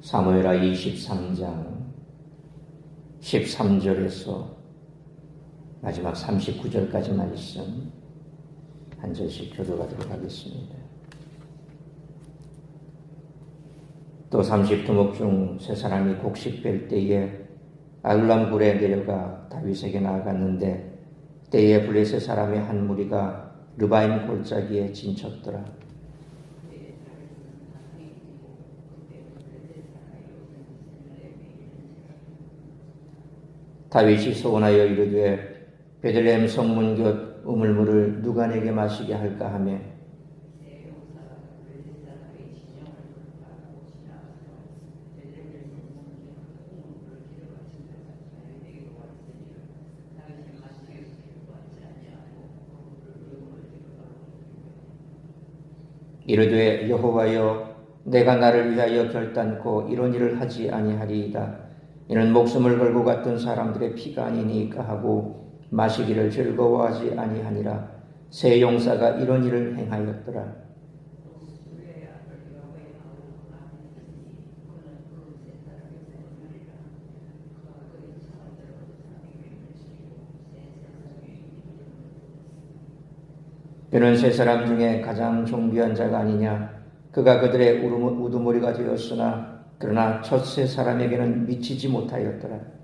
사무엘하 23장 13절에서 마지막 39절까지 말씀 한 절씩 교도하도록 하겠습니다. 또 30두목 중 세 사람이 곡식 뺄 때에 아둘람 굴에 내려가 다윗에게 나아갔는데 때에 블레셋 사람의 한 무리가 르바임 골짜기에 진쳤더라. 다윗이 소원하여 이르되 베들레헴 성문 곁 우물물을 누가 내게 마시게 할까 하며 이르되 여호와여 내가 나를 위하여 결단코 이런 일을 하지 아니하리이다. 이는 목숨을 걸고 갔던 사람들의 피가 아니니까 하고 마시기를 즐거워하지 아니하니라. 새 용사가 이런 일을 행하였더라. 그는 세 사람 중에 가장 존귀한 자가 아니냐. 그가 그들의 우두머리가 되었으나 그러나 첫 세 사람에게는 미치지 못하였더라.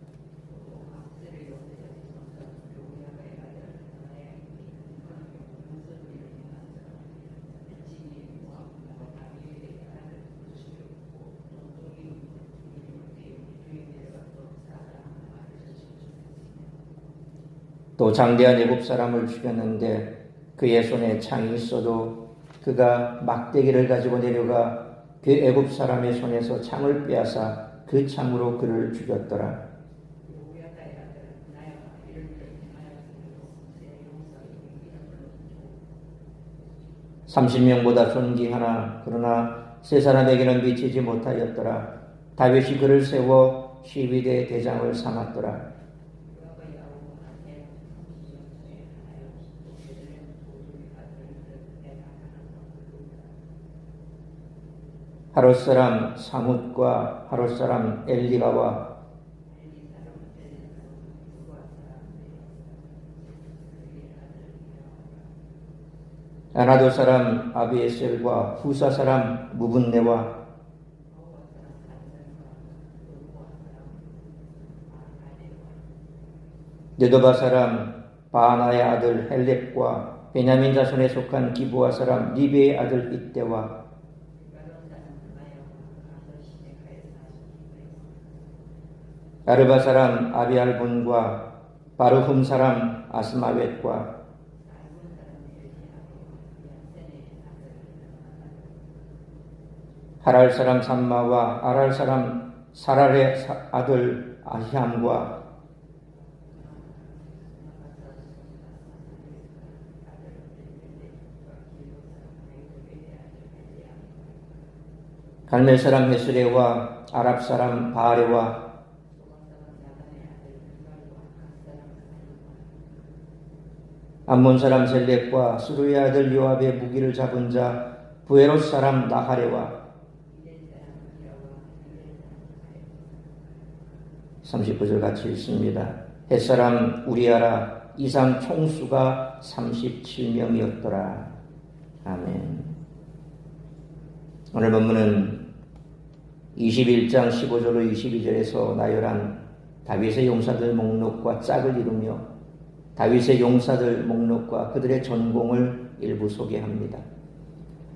또 장대한 애굽 사람을 죽였는데 그의 손에 창이 있어도 그가 막대기를 가지고 내려가 그 애굽 사람의 손에서 창을 빼앗아 그 창으로 그를 죽였더라. (30명보다) 존귀하나 그러나 세 사람에게는 미치지 못하였더라. 다윗이 그를 세워 시위대 대장을 삼았더라. 하롯 사람 사뭇과 하롯 사람 엘리가와 아나도 사람 아비에셀과 후사 사람 무분네와 느도바 사람 바나의 아들 헬렙과 베냐민 자손에 속한 기브아 사람 리베의 아들 이때와 아르바 사람 아비알본과 바르훔 사람 아스마웻과 하랄 사람 삼마와 아랄 사람 사랄의 아들 아히암과 갈멜 사람 헤스레와 아랍 사람 바레와 암몬 사람 셀렉과 스루의 아들 요압의 무기를 잡은 자 부에롯 사람 나하레와 39절 같이 읽습니다. 햇사람 우리아라 이상 총수가 37명이었더라. 아멘. 오늘 본문은 21장 15절로 22절에서 나열한 다윗의 용사들 목록과 짝을 이루며 다윗의 용사들 목록과 그들의 전공을 일부 소개합니다.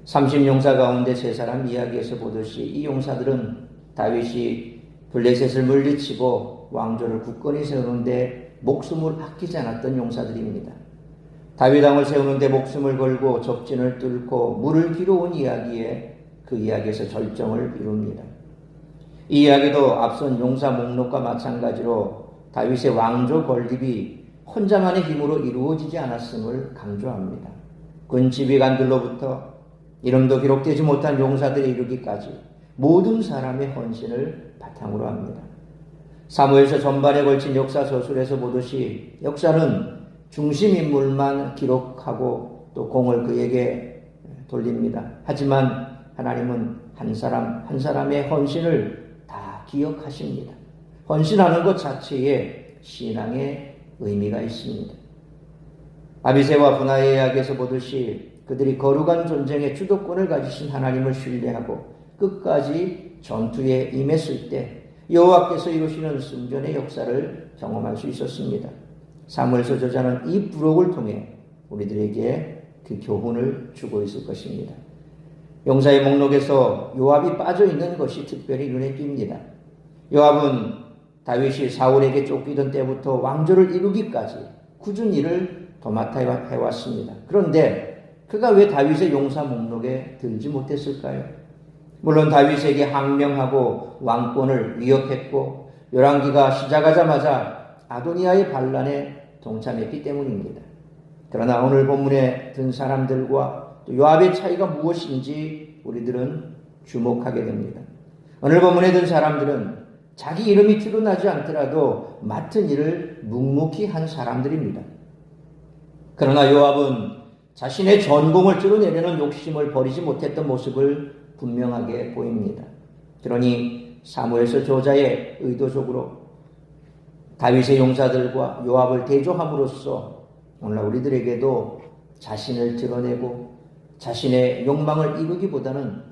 30용사 가운데 세 사람 이야기에서 보듯이 이 용사들은 다윗이 블레셋을 물리치고 왕조를 굳건히 세우는데 목숨을 아끼지 않았던 용사들입니다. 다윗 왕을 세우는데 목숨을 걸고 적진을 뚫고 물을 길어온 이야기에 그 이야기에서 절정을 이룹니다. 이 이야기도 앞선 용사 목록과 마찬가지로 다윗의 왕조 건립이 혼자만의 힘으로 이루어지지 않았음을 강조합니다. 군 지휘관들로부터 이름도 기록되지 못한 용사들에 이르기까지 모든 사람의 헌신을 바탕으로 합니다. 사무엘서 전반에 걸친 역사 서술에서 보듯이 역사는 중심인물만 기록하고 또 공을 그에게 돌립니다. 하지만 하나님은 한 사람 한 사람의 헌신을 기억하십니다. 헌신하는 것 자체에 신앙의 의미가 있습니다. 아비새와 분하의 이야기에서 보듯이 그들이 거룩한 전쟁의 주도권을 가지신 하나님을 신뢰하고 끝까지 전투에 임했을 때 여호와께서 이루시는 승전의 역사를 경험할 수 있었습니다. 사무엘서 저자는 이 부록을 통해 우리들에게 그 교훈을 주고 있을 것입니다. 용사의 목록에서 요압이 빠져 있는 것이 특별히 눈에 띕니다. 요압은 다윗이 사울에게 쫓기던 때부터 왕조를 이루기까지 굳은 일을 도맡아 해왔습니다. 그런데 그가 왜 다윗의 용사 목록에 들지 못했을까요? 물론 다윗에게 항명하고 왕권을 위협했고 열왕기가 시작하자마자 아도니아의 반란에 동참했기 때문입니다. 그러나 오늘 본문에 든 사람들과 또 요압의 차이가 무엇인지 우리들은 주목하게 됩니다. 오늘 본문에 든 사람들은 자기 이름이 드러나지 않더라도 맡은 일을 묵묵히 한 사람들입니다. 그러나 요압은 자신의 전공을 드러내려는 욕심을 버리지 못했던 모습을 분명하게 보입니다. 그러니 사무엘서 저자의 의도적으로 다윗의 용사들과 요압을 대조함으로써 오늘 우리들에게도 자신을 드러내고 자신의 욕망을 이루기보다는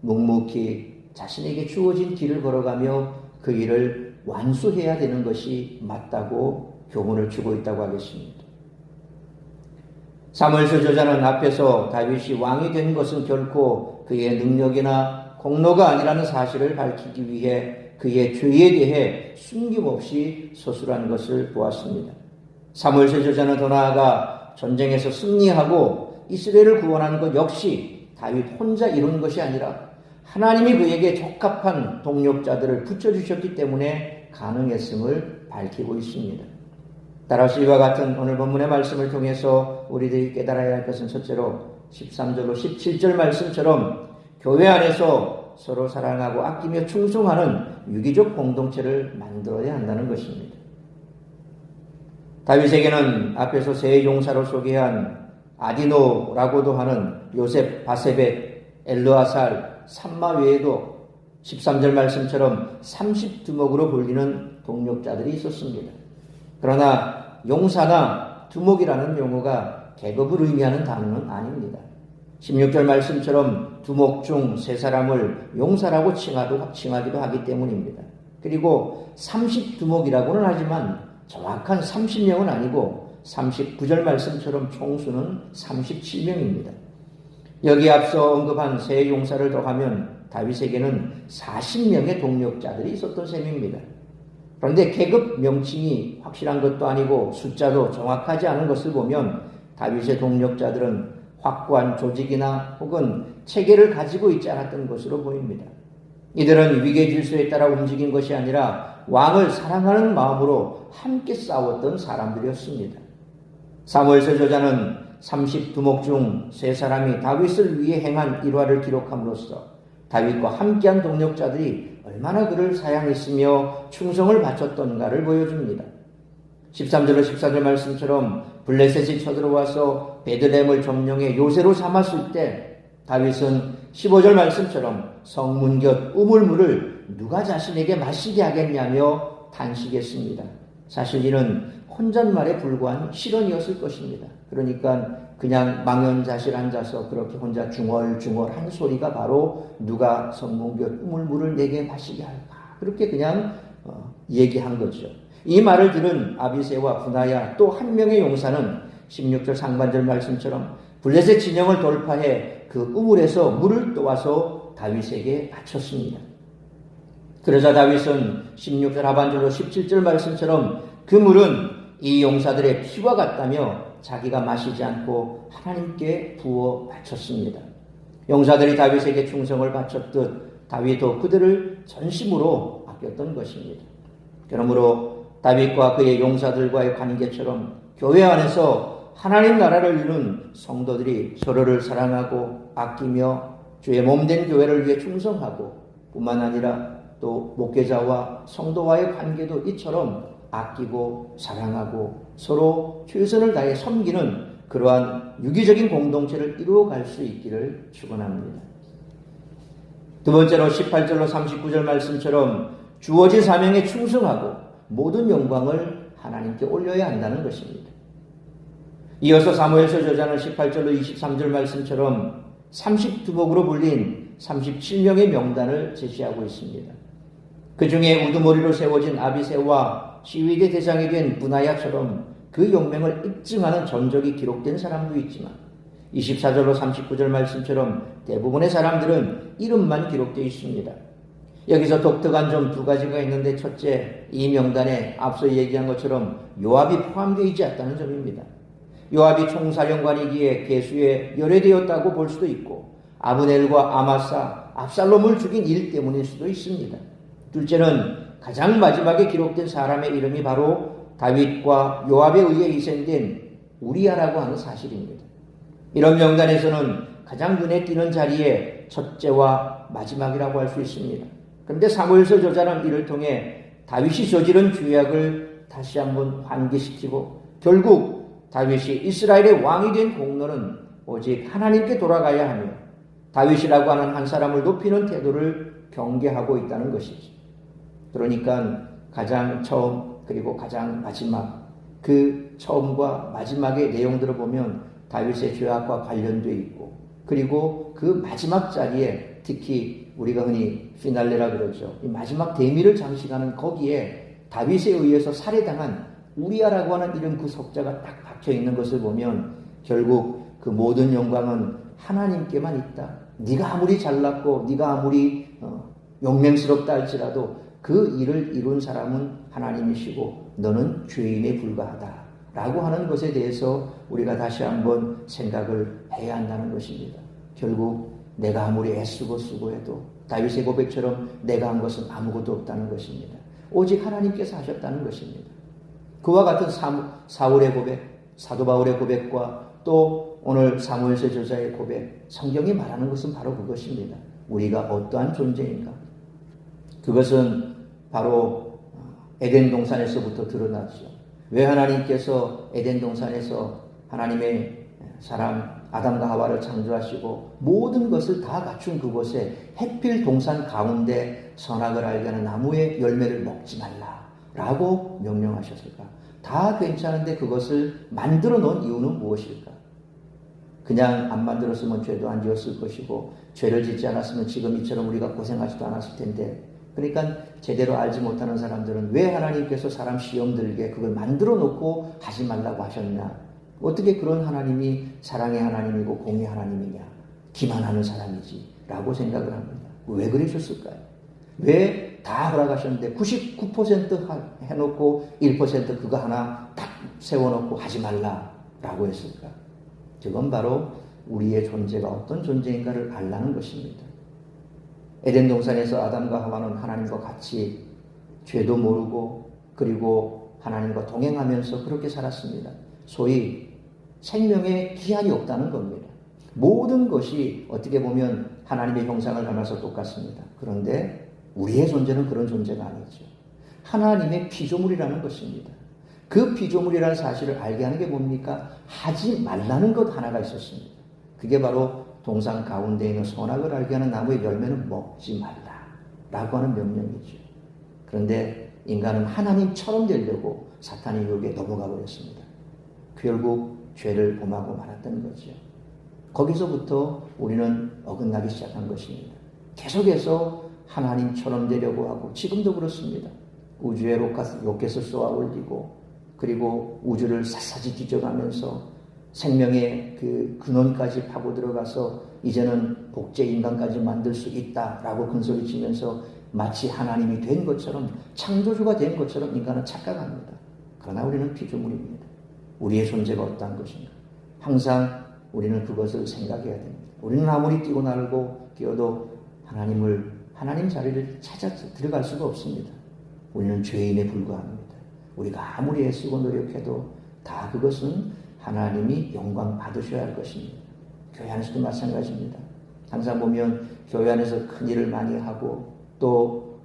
묵묵히 자신에게 주어진 길을 걸어가며 그 일을 완수해야 되는 것이 맞다고 교훈을 주고 있다고 하겠습니다. 사무엘서 저자는 앞에서 다윗이 왕이 된 것은 결코 그의 능력이나 공로가 아니라는 사실을 밝히기 위해 그의 죄에 대해 숨김없이 서술한 것을 보았습니다. 사무엘서 저자는 더 나아가 전쟁에서 승리하고 이스라엘을 구원하는 것 역시 다윗 혼자 이룬 것이 아니라 하나님이 그에게 적합한 동력자들을 붙여주셨기 때문에 가능했음을 밝히고 있습니다. 따라서 이와 같은 오늘 본문의 말씀을 통해서 우리들이 깨달아야 할 것은 첫째로 13절로 17절 말씀처럼 교회 안에서 서로 사랑하고 아끼며 충성하는 유기적 공동체를 만들어야 한다는 것입니다. 다윗에게는 앞에서 세 용사로 소개한 아디노라고도 하는 요셉, 바세벳, 엘르아살, 삼마 외에도 13절 말씀처럼 30두목으로 불리는 동력자들이 있었습니다. 그러나 용사나 두목이라는 용어가 계급을 의미하는 단어는 아닙니다. 16절 말씀처럼 두목 중 세 사람을 용사라고 칭하기도 하기 때문입니다. 그리고 30두목이라고는 하지만 정확한 30명은 아니고 39절 말씀처럼 총수는 37명입니다. 여기 앞서 언급한 세 용사를 더하면 다윗에게는 40명의 동력자들이 있었던 셈입니다. 그런데 계급 명칭이 확실한 것도 아니고 숫자도 정확하지 않은 것을 보면 다윗의 동력자들은 확고한 조직이나 혹은 체계를 가지고 있지 않았던 것으로 보입니다. 이들은 위계 질서에 따라 움직인 것이 아니라 왕을 사랑하는 마음으로 함께 싸웠던 사람들이었습니다. 사무엘서 저자는 30두목 중 세 사람이 다윗을 위해 행한 일화를 기록함으로써 다윗과 함께한 동력자들이 얼마나 그를 사랑했으며 충성을 바쳤던가를 보여줍니다. 13절로 14절 말씀처럼 블레셋이 쳐들어와서 베들레헴을 점령해 요새로 삼았을 때 다윗은 15절 말씀처럼 성문 곁 우물물을 누가 자신에게 마시게 하겠냐며 탄식했습니다. 사실 이는 혼잣말에 불과한 실언이었을 것입니다. 그러니까 그냥 망연자실 앉아서 그렇게 혼자 중얼중얼 한 소리가 바로 누가 성문 곁 우물물을 내게 마시게 할까, 그렇게 그냥 얘기한 거죠. 이 말을 들은 아비새와 분하야 또 한 명의 용사는 16절 상반절 말씀처럼 블레셋 진영을 돌파해 그 우물에서 물을 떠와서 다윗에게 바쳤습니다. 그러자 다윗은 16절 하반절로 17절 말씀처럼 그 물은 이 용사들의 피와 같다며 자기가 마시지 않고 하나님께 부어 바쳤습니다. 용사들이 다윗에게 충성을 바쳤듯 다윗도 그들을 전심으로 아꼈던 것입니다. 그러므로 다윗과 그의 용사들과의 관계처럼 교회 안에서 하나님 나라를 이룬 성도들이 서로를 사랑하고 아끼며 주의 몸된 교회를 위해 충성하고 뿐만 아니라 또 목회자와 성도와의 관계도 이처럼 아끼고 사랑하고 서로 최선을 다해 섬기는 그러한 유기적인 공동체를 이루어갈 수 있기를 축원합니다. 두 번째로 18절로 39절 말씀처럼 주어진 사명에 충성하고 모든 영광을 하나님께 올려야 한다는 것입니다. 이어서 사무엘서 저자는 18절로 23절 말씀처럼 30두목으로 불린 37명의 명단을 제시하고 있습니다. 그 중에 우두머리로 세워진 아비새와 시위대 대장이 된 분하야처럼 그 용맹을 입증하는 전적이 기록된 사람도 있지만 24절로 39절 말씀처럼 대부분의 사람들은 이름만 기록되어 있습니다. 여기서 독특한 점 두 가지가 있는데, 첫째, 이 명단에 앞서 얘기한 것처럼 요압이 포함되어 있지 않다는 점입니다. 요압이 총사령관이기에 계수에 열애되었다고 볼 수도 있고, 아브넬과 아마사, 압살롬을 죽인 일 때문일 수도 있습니다. 둘째는 가장 마지막에 기록된 사람의 이름이 바로 다윗과 요압에 의해 희생된 우리아라고 하는 사실입니다. 이런 명단에서는 가장 눈에 띄는 자리에 첫째와 마지막이라고 할 수 있습니다. 그런데 사무엘서 저자는 이를 통해 다윗이 저지른 죄악을 다시 한번 환기시키고, 결국 다윗이 이스라엘의 왕이 된 공로는 오직 하나님께 돌아가야 하며 다윗이라고 하는 한 사람을 높이는 태도를 경계하고 있다는 것이죠. 그러니까 가장 처음 그리고 가장 마지막, 그 처음과 마지막의 내용들을 보면 다윗의 죄악과 관련되어 있고, 그리고 그 마지막 자리에 특히 우리가 흔히 피날레라 그러죠. 이 마지막 대미를 장식하는 거기에 다윗에 의해서 살해당한 우리아라고 하는 이런 그 석자가 딱 박혀 있는 것을 보면 결국 그 모든 영광은 하나님께만 있다. 네가 아무리 잘났고 네가 아무리 용맹스럽다 할지라도 그 일을 이룬 사람은 하나님이시고 너는 죄인에 불과하다 라고 하는 것에 대해서 우리가 다시 한번 생각을 해야 한다는 것입니다. 결국 내가 아무리 애쓰고 수고해도 다윗의 고백처럼 내가 한 것은 아무것도 없다는 것입니다. 오직 하나님께서 하셨다는 것입니다. 그와 같은 사울의 고백, 사도 바울의 고백과 또 오늘 사무엘서 저자의 고백, 성경이 말하는 것은 바로 그것입니다. 우리가 어떠한 존재인가? 그것은 바로 에덴 동산에서부터 드러났죠. 왜 하나님께서 에덴 동산에서 하나님의 사람 아담과 하와를 창조하시고 모든 것을 다 갖춘 그곳에 해필 동산 가운데 선악을 알게 하는 나무의 열매를 먹지 말라라고 명령하셨을까? 다 괜찮은데 그것을 만들어 놓은 이유는 무엇일까? 그냥 안 만들었으면 죄도 안 지었을 것이고 죄를 짓지 않았으면 지금 이처럼 우리가 고생하지도 않았을 텐데, 그러니까 제대로 알지 못하는 사람들은 왜 하나님께서 사람 시험 들게 그걸 만들어 놓고 하지 말라고 하셨냐? 어떻게 그런 하나님이 사랑의 하나님이고 공의 하나님이냐? 기만하는 사람이지 라고 생각을 합니다. 왜 그러셨을까요? 왜 다 허락하셨는데 99% 해놓고 1% 그거 하나 딱 세워놓고 하지 말라라고 했을까? 그건 바로 우리의 존재가 어떤 존재인가를 알라는 것입니다. 에덴 동산에서 아담과 하와는 하나님과 같이 죄도 모르고 그리고 하나님과 동행하면서 그렇게 살았습니다. 소위 생명에 기한이 없다는 겁니다. 모든 것이 어떻게 보면 하나님의 형상을 닮아서 똑같습니다. 그런데 우리의 존재는 그런 존재가 아니죠. 하나님의 피조물이라는 것입니다. 그 피조물이라는 사실을 알게 하는 게 뭡니까? 하지 말라는 것 하나가 있었습니다. 그게 바로 동산 가운데 있는 선악을 알게 하는 나무의 열매는 먹지 말라라고 하는 명령이죠. 그런데 인간은 하나님처럼 되려고 사탄의 유혹에 넘어가 버렸습니다. 결국 죄를 범하고 말았던 거죠. 거기서부터 우리는 어긋나기 시작한 것입니다. 계속해서 하나님처럼 되려고 하고 지금도 그렇습니다. 우주에 로켓을 쏘아 올리고 그리고 우주를 샅샅이 뒤져가면서 생명의 그 근원까지 파고 들어가서 이제는 복제 인간까지 만들 수 있다라고 큰소리 치면서 마치 하나님이 된 것처럼 창조주가 된 것처럼 인간은 착각합니다. 그러나 우리는 피조물입니다. 우리의 존재가 어떠한 것인가? 항상 우리는 그것을 생각해야 됩니다. 우리는 아무리 뛰고 날고 뛰어도 하나님 자리를 찾아 들어갈 수가 없습니다. 우리는 죄인에 불과합니다. 우리가 아무리 애쓰고 노력해도 다 그것은 하나님이 영광 받으셔야 할 것입니다. 교회 안에서도 마찬가지입니다. 항상 보면 교회 안에서 큰 일을 많이 하고 또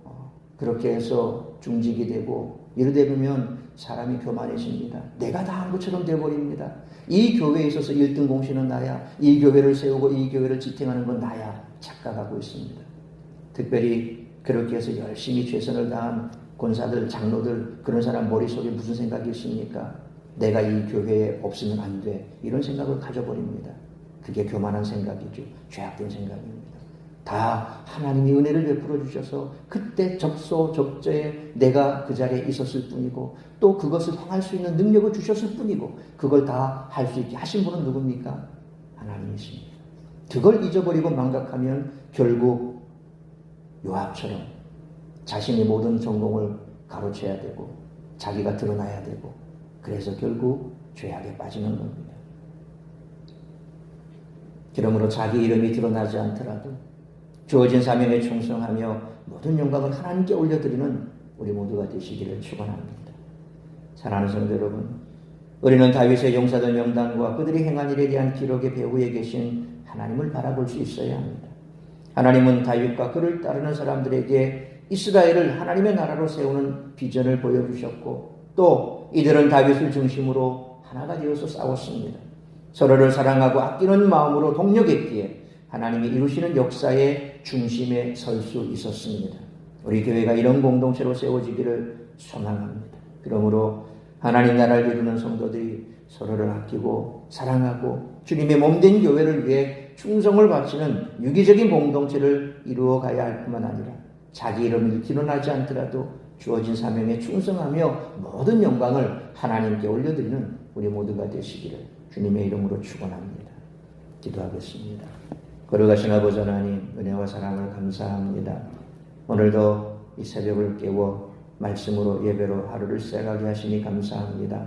그렇게 해서 중직이 되고 이러다 보면 사람이 교만해집니다. 내가 다 한 것처럼 되어버립니다. 이 교회에 있어서 1등 공신은 나야. 이 교회를 세우고 이 교회를 지탱하는 건 나야. 착각하고 있습니다. 특별히 그렇게 해서 열심히 최선을 다한 권사들, 장로들, 그런 사람 머릿속에 무슨 생각이 있습니까? 내가 이 교회에 없으면 안 돼. 이런 생각을 가져버립니다. 그게 교만한 생각이죠. 죄악된 생각입니다. 다 하나님이 은혜를 베풀어 주셔서 그때 적소적저에 내가 그 자리에 있었을 뿐이고 또 그것을 행할 수 있는 능력을 주셨을 뿐이고 그걸 다 할 수 있게 하신 분은 누굽니까? 하나님이십니다. 그걸 잊어버리고 망각하면 결국 요압처럼 자신의 모든 전공을 가로채야 되고 자기가 드러나야 되고 그래서 결국 죄악에 빠지는 겁니다. 그러므로 자기 이름이 드러나지 않더라도 주어진 사명에 충성하며 모든 영광을 하나님께 올려드리는 우리 모두가 되시기를 축원합니다. 사랑하는 성도 여러분, 우리는 다윗의 용사들 명단과 그들이 행한 일에 대한 기록의 배후에 계신 하나님을 바라볼 수 있어야 합니다. 하나님은 다윗과 그를 따르는 사람들에게 이스라엘을 하나님의 나라로 세우는 비전을 보여주셨고 또 이들은 다윗을 중심으로 하나가 되어서 싸웠습니다. 서로를 사랑하고 아끼는 마음으로 동력했기에 하나님이 이루시는 역사의 중심에 설 수 있었습니다. 우리 교회가 이런 공동체로 세워지기를 소망합니다. 그러므로 하나님 나라를 이루는 성도들이 서로를 아끼고 사랑하고 주님의 몸된 교회를 위해 충성을 바치는 유기적인 공동체를 이루어 가야 할 뿐만 아니라 자기 이름이 드러나지 않더라도 주어진 사명에 충성하며 모든 영광을 하나님께 올려드리는 우리 모두가 되시기를 주님의 이름으로 축원합니다. 기도하겠습니다. 거룩하신 아버지 하나님, 은혜와 사랑을 감사합니다. 오늘도 이 새벽을 깨워 말씀으로 예배로 하루를 시작하게 하시니 감사합니다.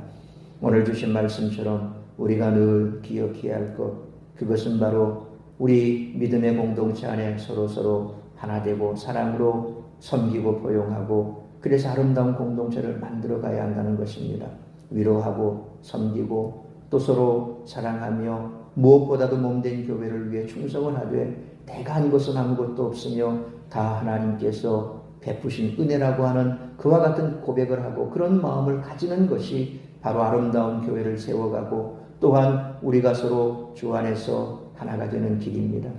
오늘 주신 말씀처럼 우리가 늘 기억해야 할 것, 그것은 바로 우리 믿음의 공동체 안에 서로 하나 되고 사랑으로 섬기고 포용하고 그래서 아름다운 공동체를 만들어 가야 한다는 것입니다. 위로하고 섬기고 또 서로 사랑하며 무엇보다도 몸된 교회를 위해 충성을 하되 내가 한 것은 아무것도 없으며 다 하나님께서 베푸신 은혜라고 하는 그와 같은 고백을 하고 그런 마음을 가지는 것이 바로 아름다운 교회를 세워가고 또한 우리가 서로 주 안에서 하나가 되는 길입니다.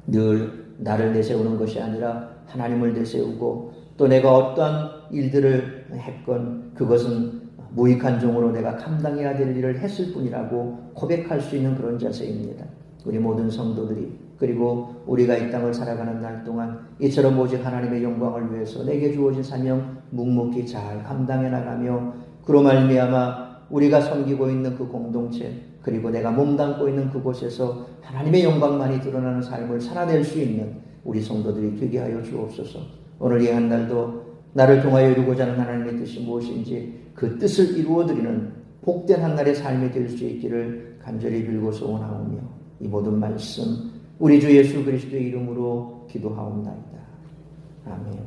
늘 나를 내세우는 것이 아니라 하나님을 내세우고 또 내가 어떠한 일들을 했건 그것은 무익한 종으로 내가 감당해야 될 일을 했을 뿐이라고 고백할 수 있는 그런 자세입니다. 우리 모든 성도들이 그리고 우리가 이 땅을 살아가는 날 동안 이처럼 오직 하나님의 영광을 위해서 내게 주어진 사명 묵묵히 잘 감당해 나가며 그로 말미암아 우리가 섬기고 있는 그 공동체 그리고 내가 몸담고 있는 그곳에서 하나님의 영광만이 드러나는 삶을 살아낼 수 있는 우리 성도들이 되게 하여 주옵소서. 오늘 이 한 날도 나를 통하여 이루고자 하는 하나님의 뜻이 무엇인지 그 뜻을 이루어드리는 복된 한 날의 삶이 될 수 있기를 간절히 빌고 소원하오며 이 모든 말씀 우리 주 예수 그리스도의 이름으로 기도하옵나이다. 아멘.